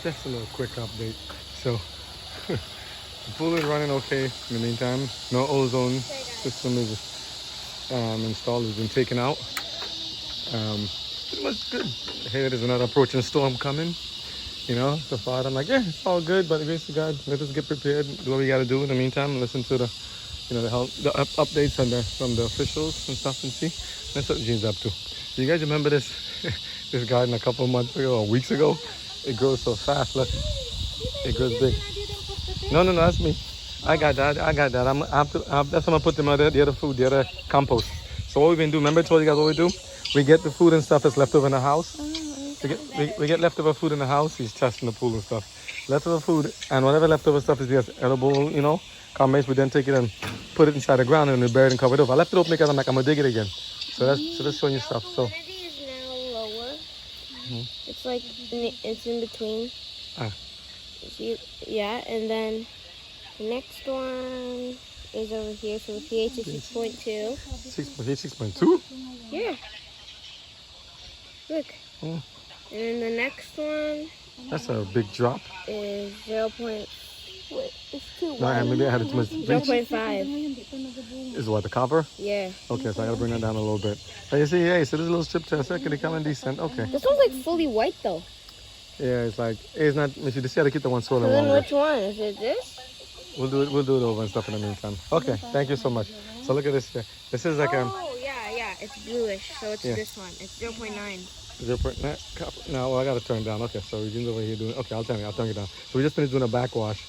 Just a little quick update. So the pool is running okay in the meantime. No ozone system is installed. It's been taken out. Pretty much good. Here there's another approaching storm coming. So far I'm like, yeah, it's all good. But the grace of God, let us get prepared. Do what we got to do in the meantime. Listen to the updates from the officials and stuff and see. That's what Gene's up to. You guys remember this this garden a couple of months ago or weeks ago? It grows so fast. Look, it grows big. No, that's me. I got that. That's what I'm gonna put the other food, the other compost. So what we've been doing, remember I told you guys what we do? We get the food and stuff that's left over in the house. We get leftover food in the house. He's testing the pool and stuff. Leftover food and whatever leftover stuff is just edible, combination. We then take it and put it inside the ground and we bury it and cover it over. I left it open because I'm like, I'm gonna dig it again. So that's showing you stuff. So humidity is now lower. It's like it's in between. See, yeah, and then the next one is over here. So the pH is 6.2. 6.2? Yeah. Look. And then the next one. That's a big drop. Is 0. Wait, it's too No, maybe I had it too much. 0.5. Is what, the copper? Yeah. Okay, so I gotta bring that down a little bit. So you see, hey, so this little strip test, okay, they come in decent. Okay. This one's like fully white though. Yeah, it's like it's not. You just gotta keep the one swollen So then longer. which one is it? This? We'll do it over and stuff in the meantime. Okay, thank you so much. So look at this here. This is like Oh yeah, it's bluish. So it's this one. It's 0.9. 0.9. No, well, I gotta turn it down. Okay, so Regine's over here doing. Okay, I'll turn it down. So we just finished doing a backwash.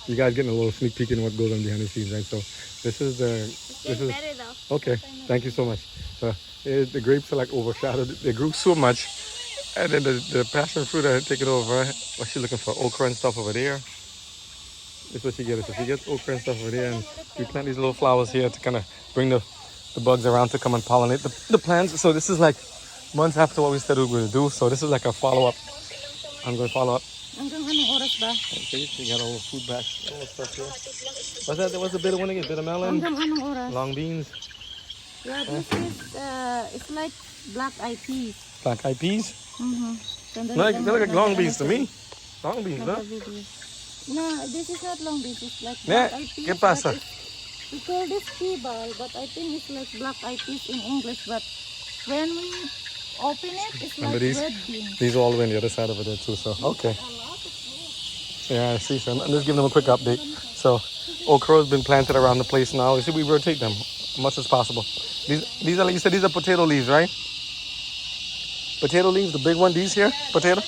You guys getting a little sneak peek in what goes on behind the scenes, right? So this is Better though. okay. Thank you so much. So the grapes are like overshadowed. They grew so much, and then the passion fruit I take it over. What's she looking for? Okra and stuff over there. This is what she gets. So she gets okra and stuff over there, and we plant these little flowers here to kind of bring the bugs around to come and pollinate the plants. So this is like months after what we said we were going to do. So this is like a follow up. I'm going to follow up. Okay, so you got all the food bags, all the stuff here. What's that? What's the bitter one again? Bitter melon? Long beans? Yeah, this is, it's like black eyed peas. Black eyed peas? Mm-hmm. No, they look like long beans to me. Long beans, no? No, this is not long beans. It's like Yeah, black eyed peas. ¿qué pasa? We call this pea ball, but I think it's like black eyed peas in English. But when we open it, it's like red beans. These are all the way on the other side over there too, so okay. Yeah, I see. So I'm just giving them a quick update. So okra has been planted around the place now. You see, we rotate them as much as possible. These are, like you said, these are potato leaves, right? Potato leaves, the big one, these here? Potato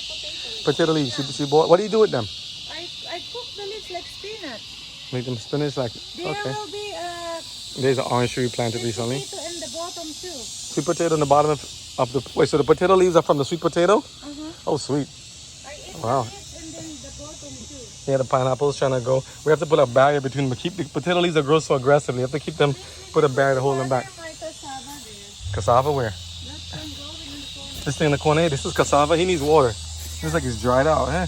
leaves. She bought. What do you do with them? I cook the leaves like spinach. Make them spinach like, There okay. will be There's an orange tree planted recently. potato in the bottom too. Sweet potato in the bottom of the, wait, so the potato leaves are from the sweet potato? Oh, sweet. Wow. And then the bottom too. Yeah, the pineapple's trying to go. We have to put a barrier between them. Keep the potato leaves that grow so aggressively. You have to keep them, put a barrier to hold them back. My cassava there. Cassava where? That's one growing in the corner. This thing in the corner, hey, this is cassava. He needs water. Looks like he's dried out, eh?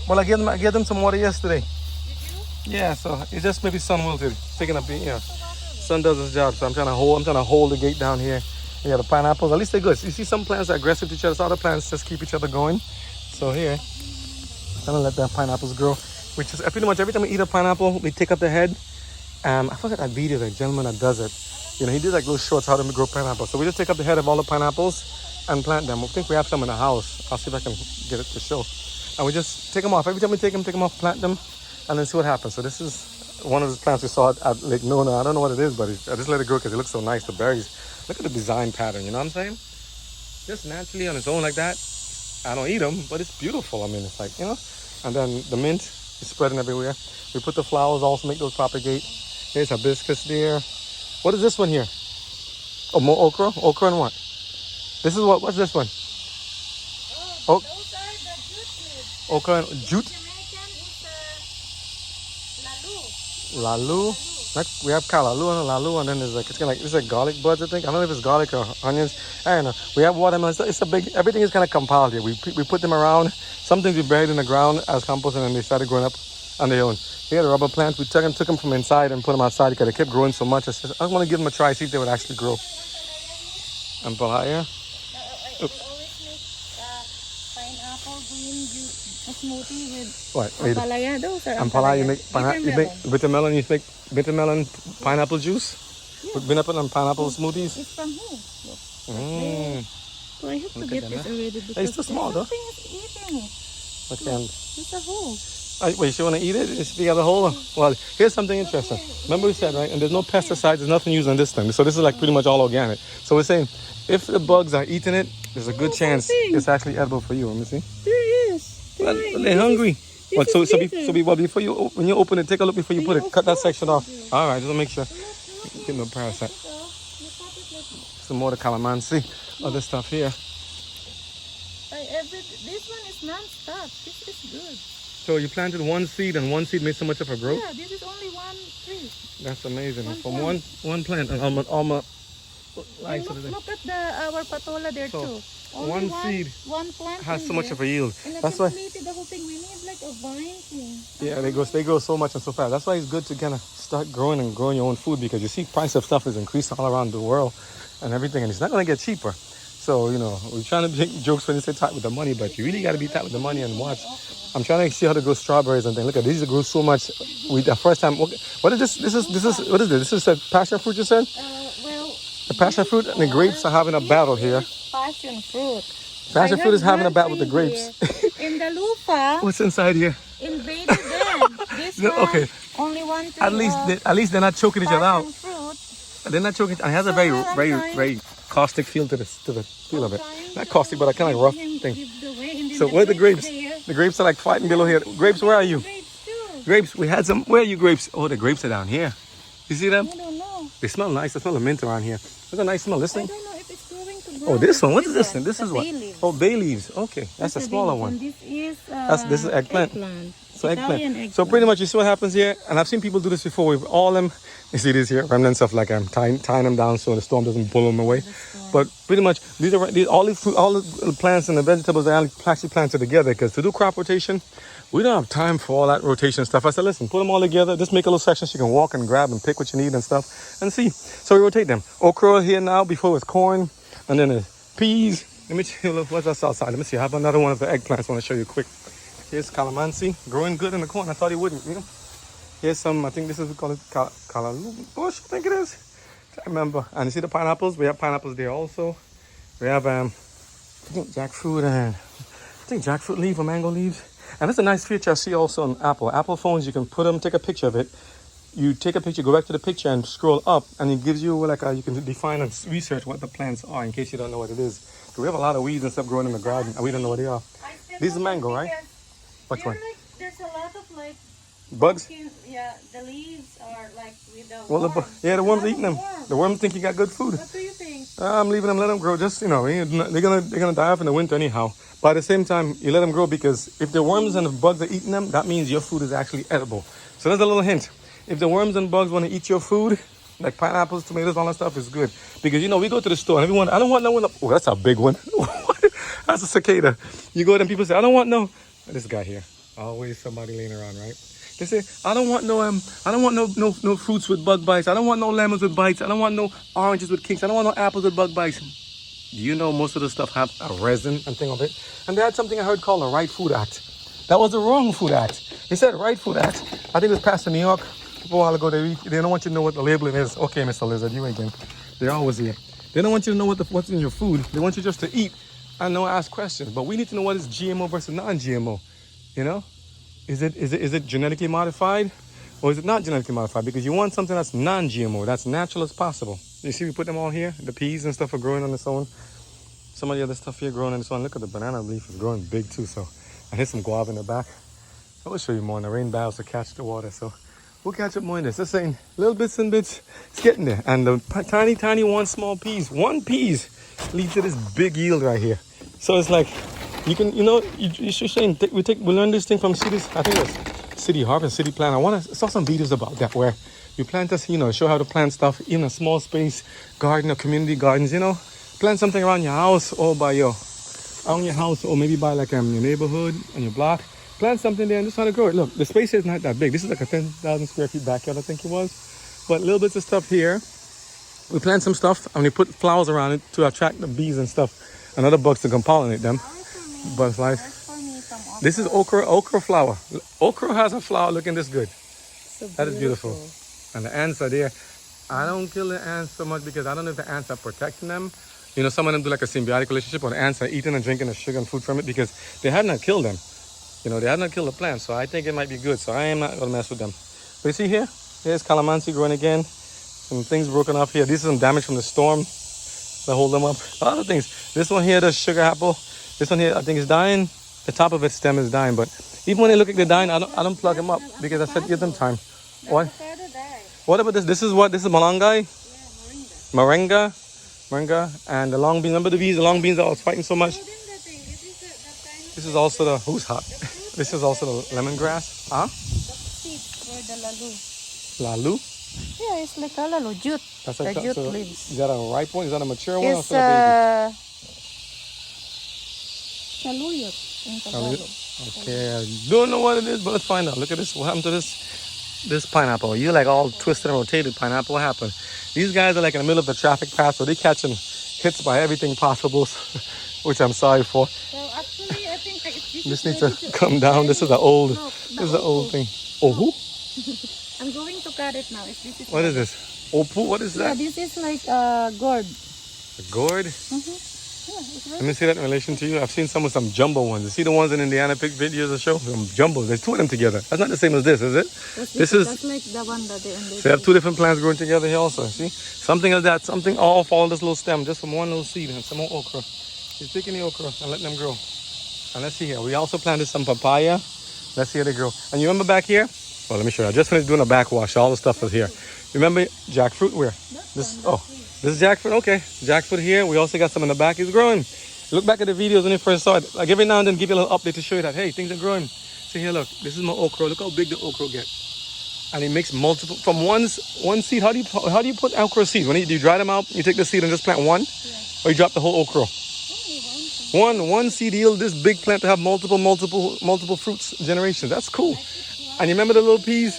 Well, I gave them some water yesterday. Did you? Yeah, so it's just maybe sun wilted. Picking up, sun does its job. So I'm trying to hold the gate down here. Yeah, the pineapples, at least they're good. You see some plants are aggressive to each other. So other plants just keep each other going. So here, I'm gonna let the pineapples grow. Which is pretty much every time we eat a pineapple, we take up the head. I forgot that video, the gentleman that does it. He did like little shorts how to grow pineapples. So we just take up the head of all the pineapples and plant them. I think we have some in the house. I'll see if I can get it to show. And we just take them off. Every time we take them off, plant them, and then see what happens. So this is one of the plants we saw at Lake Nona. I don't know what it is, but I just let it grow because it looks so nice. The berries. Look at the design pattern, you know what I'm saying? Just naturally on its own like that. I don't eat them, but it's beautiful. I mean, it's like, And then the mint is spreading everywhere. We put the flowers also, make those propagate. There's hibiscus there. What is this one here? Oh, more okra? Okra and what? This is what's this one? Oh, Those are the jute leaves. okra and jute? Jamaican is lalu. Lalu. We have kalalu and lalu, and then there's like, it's like garlic buds, I think. I don't know if it's garlic or onions. I don't know. We have watermelon. It's a big, everything is kind of compiled here. We put them around. Some things we buried in the ground as compost, and then they started growing up on their own. Here, the rubber plants, we took them from inside and put them outside because they kept growing so much. I want to give them a try, see if they would actually grow. And papaya. We always make pineapple green juice. smoothie with What? Wait. ampalaya. Those are Ampalaya, you ampalaya. make bitter melon. You make bitter melon pineapple juice. Yeah. With pineapple and pineapple smoothies. It's from here. Look. Mm. So I have to Look get at this that. already Hey, because it's too small though. something is eating it. Okay. It's a hole. Wait, you want to eat it? If you got a whole. Well, here's something interesting. Remember we said, right? And there's no pesticides. There's nothing used on this thing. So this is like pretty much all organic. So we're saying, if the bugs are eating it, there's a good chance it's actually edible for you. Let me see. There is. Well, they're hungry. What? Well, before you when you open it, take a look before you put it. Cut that section off. All right, just to make sure. Get no parasite. Some more the calamansi. Other stuff here. This one is non-stop. This is good. So you planted one seed and one seed made so much of a growth? Yeah, this is only one tree. That's amazing. From one plant and almost like look at our patola there so, too. Only one seed one plant has so much of a yield. And that's why the whole thing. We need like a vine thing. Yeah, they grow so much and so fast. That's why it's good to kind of start growing your own food, because you see price of stuff is increasing all around the world and everything, and it's not going to get cheaper. So, we're trying to make jokes when you say tight with the money, but you really got to be tight with the money and watch. I'm trying to see how to grow strawberries and things. Look at these grow so much. The first time, what is this? This is what is this? This is a passion fruit, you said? Well, the passion fruit and the grapes are having a battle here. Passion fruit. Passion fruit is having a battle with the grapes. In the lupa. What's inside here? Invaded them. This one, okay. Only one tree. At least they're not choking each other out. Fruit. They're not choking. And it has a very caustic feel to the feel of it. Not caustic, but a kind of rough thing. So where are the grapes? The grapes are like fighting below here. Grapes, where are you? Grapes, we had some. Where are you, grapes? Oh, the grapes are down here. You see them? I don't know. They smell nice. I smell the mint around here. There's a nice smell. This thing. I don't know if it's going to grow. Oh, this one. What is this thing? This is what? Bay leaves. Oh, bay leaves. Okay, that's a smaller one. And This is eggplant. So Eggplant. So pretty much you see what happens here, and I've seen people do this before with all them. You see this here, remnants of like tying them down so the storm doesn't blow them away. But pretty much all the plants and the vegetables are actually planted together, because to do crop rotation, we don't have time for all that rotation stuff. I said, listen, put them all together, just make a little section so you can walk and grab and pick what you need and stuff and see. So we rotate them. Okra here now, before it was corn, and then there's peas. Let me show you what's else outside. Let me see. I have another one of the eggplants I want to show you quick. Here's calamansi, growing good in the corn. I thought it wouldn't, Here's some, I think this is, we call it calalu bush, I think it is. Can't remember. And you see the pineapples? We have pineapples there also. We have, I think jackfruit and, jackfruit leaf or mango leaves. And that's a nice feature I see also on Apple phones. You can put them, take a picture of it. You take a picture, go back to the picture and scroll up, and it gives you you can define and research what the plants are in case you don't know what it is. We have a lot of weeds and stuff growing in the garden, and we don't know what they are. These are mango, right? Which one? There's a lot of bugs? Yeah, the leaves are like with the worms. The worms are eating them. The worms think you got good food. What do you think? I'm leaving them, let them grow. Just, they're gonna die off in the winter anyhow. But at the same time, you let them grow, because if the worms and the bugs are eating them, that means your food is actually edible. So there's a little hint. If the worms and bugs want to eat your food, like pineapples, tomatoes, all that stuff is good. Because, we go to the store and everyone, I don't want no one. Oh, that's a big one. That's a cicada. You go there and people say, I don't want no. This guy here. Always somebody laying around, right? They say, I don't want no fruits with bug bites. I don't want no lemons with bites. I don't want no oranges with kinks. I don't want no apples with bug bites. Do you know most of the stuff have a resin and thing of it? And they had something I heard called the Right Food Act. That was the wrong Food Act. They said Right Food Act. I think it was passed in New York a while ago. They don't want you to know what the labeling is. Okay, Mr. Lizard, you again. They're always here. They don't want you to know what's in your food. They want you just to eat and not ask questions. But we need to know what is GMO versus non-GMO. Is it genetically modified, or is it not genetically modified? Because you want something that's non-GMO, that's natural as possible. You see, we put them all here. The peas and stuff are growing on its own. Some of the other stuff here growing on its own. Look at the banana leaf is growing big too. So, and here's some guava in the back. I will show you more. And the rain barrels to catch the water. So we'll catch up more in this. Just saying, little bits and bits. It's getting there. And the tiny one peas lead to this big yield right here. So it's like, you can, you should say, we learned this thing from cities. I think it was City Harvest, City Plan. I saw some videos about that where you plant us, show how to plant stuff in a small space, garden or community gardens, Plant something around your house or around your house, or maybe by your neighborhood and your block. Plant something there and just try to grow it. Look, the space is not that big. This is like a 10,000 square feet backyard, I think it was. But little bits of stuff here. We plant some stuff and we put flowers around it to attract the bees and stuff and other bugs to come pollinate them. Butterflies. This is okra flower. Okra has a flower looking this good. So That is beautiful. And the ants are there. I don't kill the ants so much because I don't know if the ants are protecting them. You know, some of them do like a symbiotic relationship, or the ants are eating and drinking the sugar and food from it because they have not killed them. You know, they have not killed the plant, so I think it might be good. So I am not gonna mess with them. But you see here, here's calamansi growing again. Some things broken off here. This is some damage from the storm that hold them up. A lot of things. This one here, the sugar apple. This one here, I think is dying. The top of its stem is dying, but even when they look like they're dying, I don't plug them up because I said give them time. What? What about this? This is what? This is malangai? Moringa. And the long beans. Remember the beans? The long beans that I was fighting so much? This is also the, who's hot? This is also the lemongrass. Huh? Seeds for the lalu. Lalu? Yeah, it's like a lalu, jute. That's The like jute so leaves. is that a ripe one? Is that a mature one or It's still a baby? saluyot in Tagalog. Okay, I don't know what it is, but let's find out. Look at this. What happened to this pineapple? You like all twisted and rotated pineapple. What happened? These guys are like in the middle of the traffic path, so they're catching hits by everything possible, which I'm sorry for. So actually, I think This needs to come down. This is the old. This is the old thing. Oh, who? I'm going to cut it now. If this is What is this? Opu? What is Yeah, that? this is like gourd. A gourd? Yeah, it's Let me see that in relation to you. I've seen some with some jumbo ones. You see the ones in Indiana pick videos or show? Some jumbos. There's two of them together. That's not the same as this, is it? This is. That's like the one that they So you have two different plants growing together here also. See? Something like that. Something all follow this little stem just from one little seed and some more okra. He's picking the okra and letting them grow. And let's see here. We also planted some papaya. Let's see how they grow. And you remember back here? Well, let me show you. I just finished doing a backwash. All the stuff is here. Remember jackfruit? Where? This. Oh, this is jackfruit. Okay, jackfruit here. We also got some in the back. It's growing. Look back at the videos when you first saw it. Like every now and then, give you a little update to show you that hey, things are growing. See here, look. This is my okra. Look how big the okra gets. And it makes multiple from one seed. How do you put okra seeds? Do you dry them out? You take the seed and just plant one, or you drop the whole okra? One seed yield this big plant to have multiple fruits generations. That's cool. And you remember the little peas?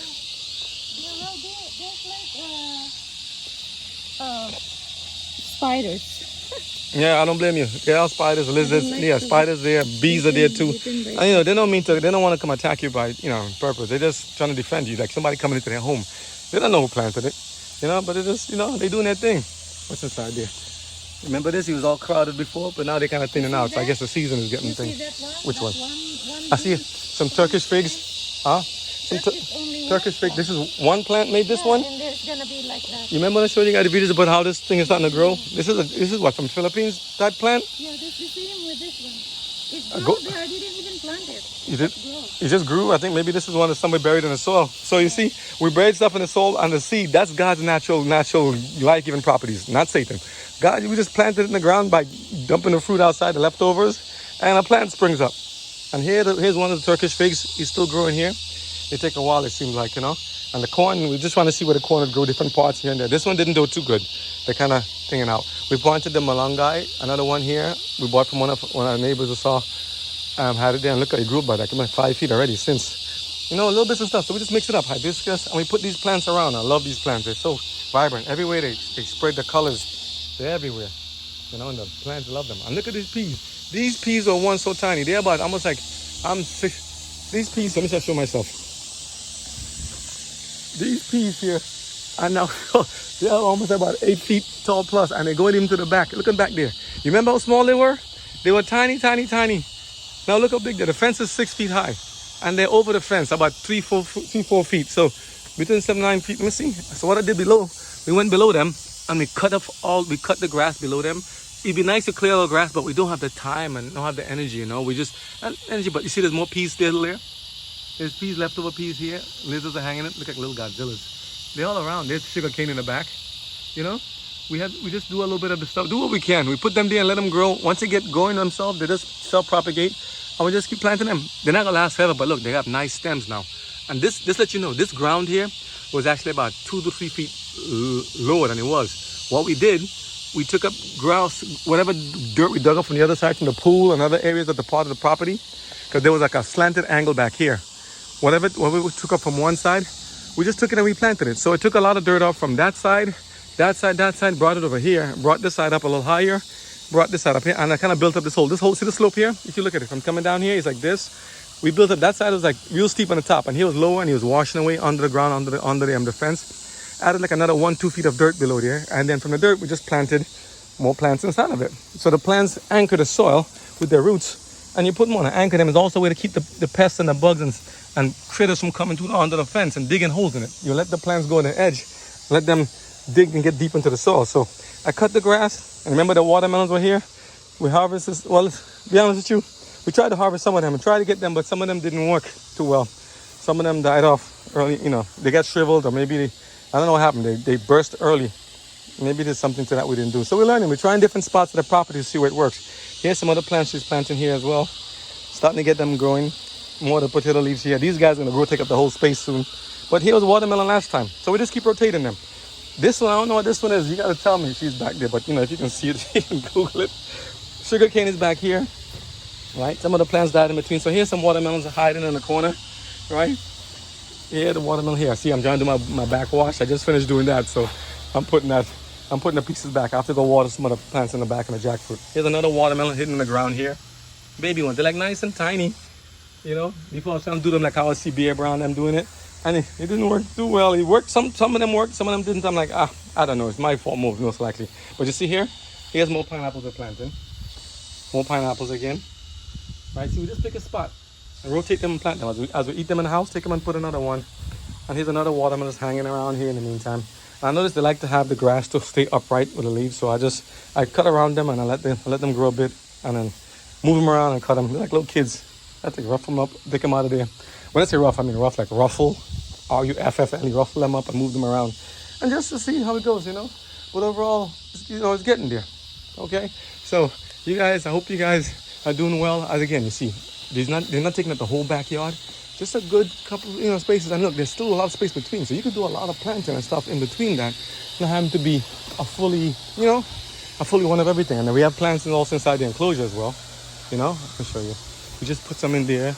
spiders. Yeah, I don't blame you. There are spiders, lizards. Yeah, spiders there. Bees are there too. And you know, they don't want to come attack you by, on purpose. They're just trying to defend you. Like somebody coming into their home. They don't know who planted it. But it just, they doing their thing. What's inside there? Remember this? He was all crowded before, but now they're kind of thinning out. So I guess the season is getting things. Which one? I see some Turkish figs. Huh? Turkish fig. This is one plant made this one. And there's gonna be like that. You remember when I showed you guys the videos about how this thing is starting to grow? This is what from Philippines that plant. Yeah, that's the same with this one. It grew there. I didn't even plant it. You did? It just grew. I think maybe this is one that's somewhere buried in the soil. So you see, we buried stuff in the soil and the seed. That's God's natural life-giving properties, not Satan. God, we just planted it in the ground by dumping the fruit outside, the leftovers, and a plant springs up. And here's one of the Turkish figs. He's still growing here. They take a while, it seems like, And the corn, we're just trying to see where the corn would grow, different parts here and there. This one didn't do too good. They're kind of thinking out. We planted the malangai, another one here. We bought from one of our neighbors who saw, had it there. And look, it grew about like 5 feet already since. Little bits of stuff. So we just mix it up, hibiscus, and we put these plants around. I love these plants. They're so vibrant. Everywhere they spread the colors. They're everywhere. And the plants love them. And look at these peas. These peas are one so tiny. They're about almost like, these peas, let me just show myself. These peas here are now, they're almost about 8 feet tall plus, and they're going even to the back. Look at back there. You remember how small they were? They were tiny, tiny, tiny. Now look how big they're. The fence is 6 feet high, and they're over the fence about 4 feet. So between 7 and 9 feet. Let me see. So what I did below, we went below them, and we cut the grass below them. It'd be nice to clear all the grass, but we don't have the time and don't have the energy, We just, not energy, but you see there's more peas still there. There's peas, leftover peas here. Lizards are hanging it. Look like little Godzillas. They're all around. There's sugar cane in the back. We just do a little bit of the stuff. Do what we can. We put them there and let them grow. Once they get going themselves, they just self-propagate. And we just keep planting them. They're not going to last forever, but look, they have nice stems now. And this lets you know, this ground here was actually about 2 to 3 feet lower than it was. What we did, we took up grouse, whatever dirt we dug up from the other side, from the pool and other areas of the part of the property, because there was like a slanted angle back here. Whatever we took up from one side, we just took it and we planted it. So it took a lot of dirt off from that side, brought it over here, brought this side up a little higher, brought this side up here, and I kind of built up this whole, see the slope here? If you look at it, from coming down here, it's like this, We built up that side was like real steep on the top, and he was lower and he was washing away under the ground, under the fence. Added like another 1-2 feet of dirt below there, and then from the dirt we just planted more plants inside of it. So the plants anchor the soil with their roots, and you put them on and anchor them. Is also a way to keep the pests and the bugs and critters from coming through under the fence and digging holes in it. You let the plants go on the edge, let them dig and get deep into the soil. So I cut the grass, and remember the watermelons were here. We harvested. Well, to be honest with you, we tried to harvest some of them and try to get them, but some of them didn't work too well. Some of them died off early. They got shriveled, or maybe I don't know what happened. They burst early. Maybe there's something to that we didn't do. So we're learning. We're trying different spots of the property to see where it works. Here's some other plants she's planting here as well. Starting to get them growing. More of the potato leaves here. These guys are going to grow, take up the whole space soon. But here was watermelon last time. So we just keep rotating them. This one, I don't know what this one is. You got to tell me. She's back there. But, if you can see it, you can Google it. Sugar cane is back here. Right? Some of the plants died in between. So here's some watermelons hiding in the corner. Right? Here, the watermelon here. See, I'm trying to do my backwash. I just finished doing that. So I'm putting the pieces back. I have to go water some of the plants in the back and the jackfruit. Here's another watermelon hidden in the ground here. Baby ones. They're like nice and tiny. Before I was trying to do them like how I see Bear Brown them doing it. And it didn't work too well. It worked. Some of them worked. Some of them didn't. I'm like, I don't know. It's my fault most likely. But you see here? Here's more pineapples we're planting. More pineapples again. Right? So we just pick a spot and rotate them and plant them. As we eat them in the house, take them and put another one. And here's another watermelon that's hanging around here in the meantime. I noticed they like to have the grass to stay upright with the leaves, so I cut around them and I let them grow a bit, and then move them around and cut them. They're like little kids. I have to rough them up, take them out of there. When I say rough, I mean rough like ruffle, R-U-F-F-L-E, ruffle them up and move them around, and just to see how it goes, But overall, it's getting there. Okay, so you guys, I hope you guys are doing well. As again, you see, they're not taking up the whole backyard. Just a good couple, spaces. And look, there's still a lot of space between. So you could do a lot of planting and stuff in between that. Not having to be a fully one of everything. And then we have plants also inside the enclosure as well. I can show you. We just put some in there.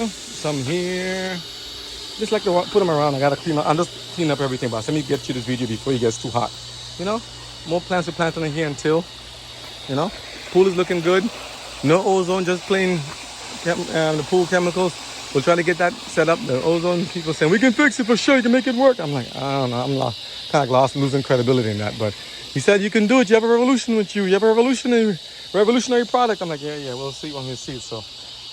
Some here. Just like to put them around. I got to clean up. I'm just cleaning up everything. But let me get you this video before it gets too hot. More plants we're planting in here until, pool is looking good. No ozone, just plain the pool chemicals. We'll try to get that set up. The ozone people saying we can fix it for sure, you can make it work. I'm like, I don't know, I'm kind of losing credibility in that. But he said you can do it. You have a revolution with you. You have a revolutionary product. I'm like, yeah, we'll see when we see it. So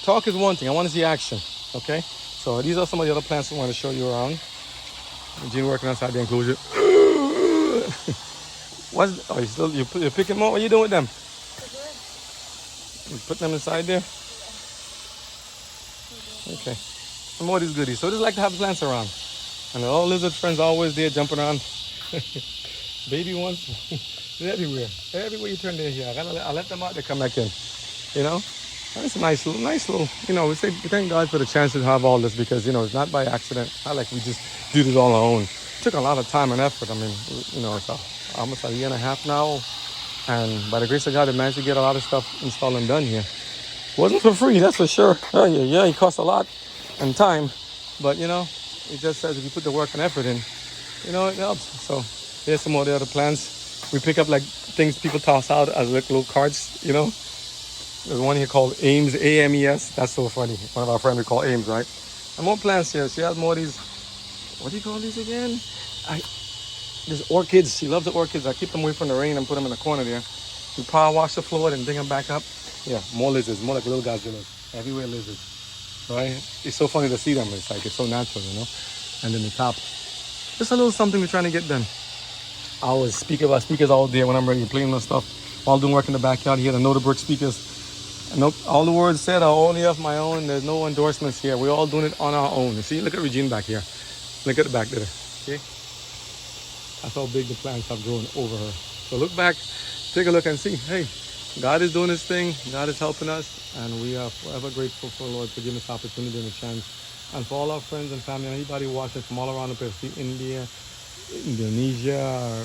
talk is one thing. I want to see action. Okay. So these are some of the other plants I want to show you around. Regina working outside the enclosure. You're picking more? What are you doing with them? You put them inside there. Okay. Some more of these goodies. So I just like to have plants around. And all lizard friends are always there jumping around. Baby ones. They're everywhere. Everywhere you turn, they're here. I let them out, they come back in. And it's a nice little, we thank God for the chance to have all this because, it's not by accident. Not like we just do this all our own. It took a lot of time and effort. I mean, it's almost a year and a half now. And by the grace of God, I managed to get a lot of stuff installed and done here. Wasn't for free, that's for sure. Oh, yeah, it costs a lot and time. But, it just says if you put the work and effort in, it helps. So here's some more of the other plants. We pick up like things people toss out as like little cards, There's one here called Ames, A-M-E-S. That's so funny. One of our friends we call Ames, right? And more plants here. She has more of these, what do you call these again? There's orchids. She loves the orchids. I keep them away from the rain and put them in the corner there. We power wash the floor and bring them back up. Yeah, more lizards, more like little Godzillas. Everywhere lizards, right? It's so funny to see them. It's so natural, And then the top, just a little something we're trying to get done. I always speak about speakers all day when I'm ready to play and stuff. While doing work in the backyard here, the Know the Brick speakers. And all the words said are only of my own. There's no endorsements here. We're all doing it on our own. You see, look at Regina back here. Look at the back there. Okay, that's how big the plants have grown over her. So look back, take a look and see. Hey, God is doing His thing. God is helping us, and we are forever grateful for the Lord for giving us opportunity and a chance. And for all our friends and family, anybody watching from all around the place, see India, Indonesia,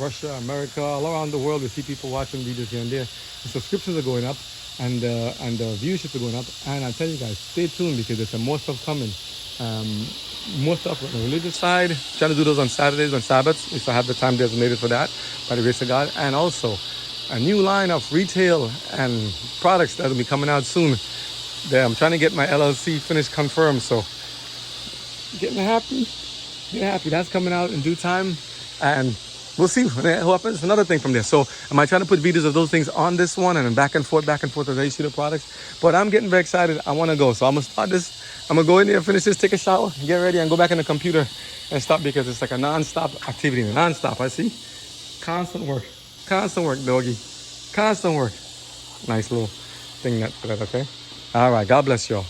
Russia, America, all around the world, we see people watching videos here and there. The subscriptions are going up, and the viewership are going up. And I tell you guys, stay tuned because there's some more stuff coming. More stuff on the religious side. Trying to do those on Saturdays, on Sabbaths, if I have the time designated for that, by the grace of God. And also a new line of retail and products that will be coming out soon. There, I'm trying to get my LLC finished confirmed, so getting happy. That's coming out in due time, and we'll see what happens. Another thing from there. So I might try to put videos of those things on this one, and then back and forth as I see the products. But I'm getting very excited. I want to go, so I'm gonna start this. I'm gonna go in there, finish this, take a shower, get ready, and go back in the computer and stop, because it's like a non-stop activity. Non-stop. I see. Constant work, doggy. Constant work. Nice little thing that. Okay. All right. God bless y'all.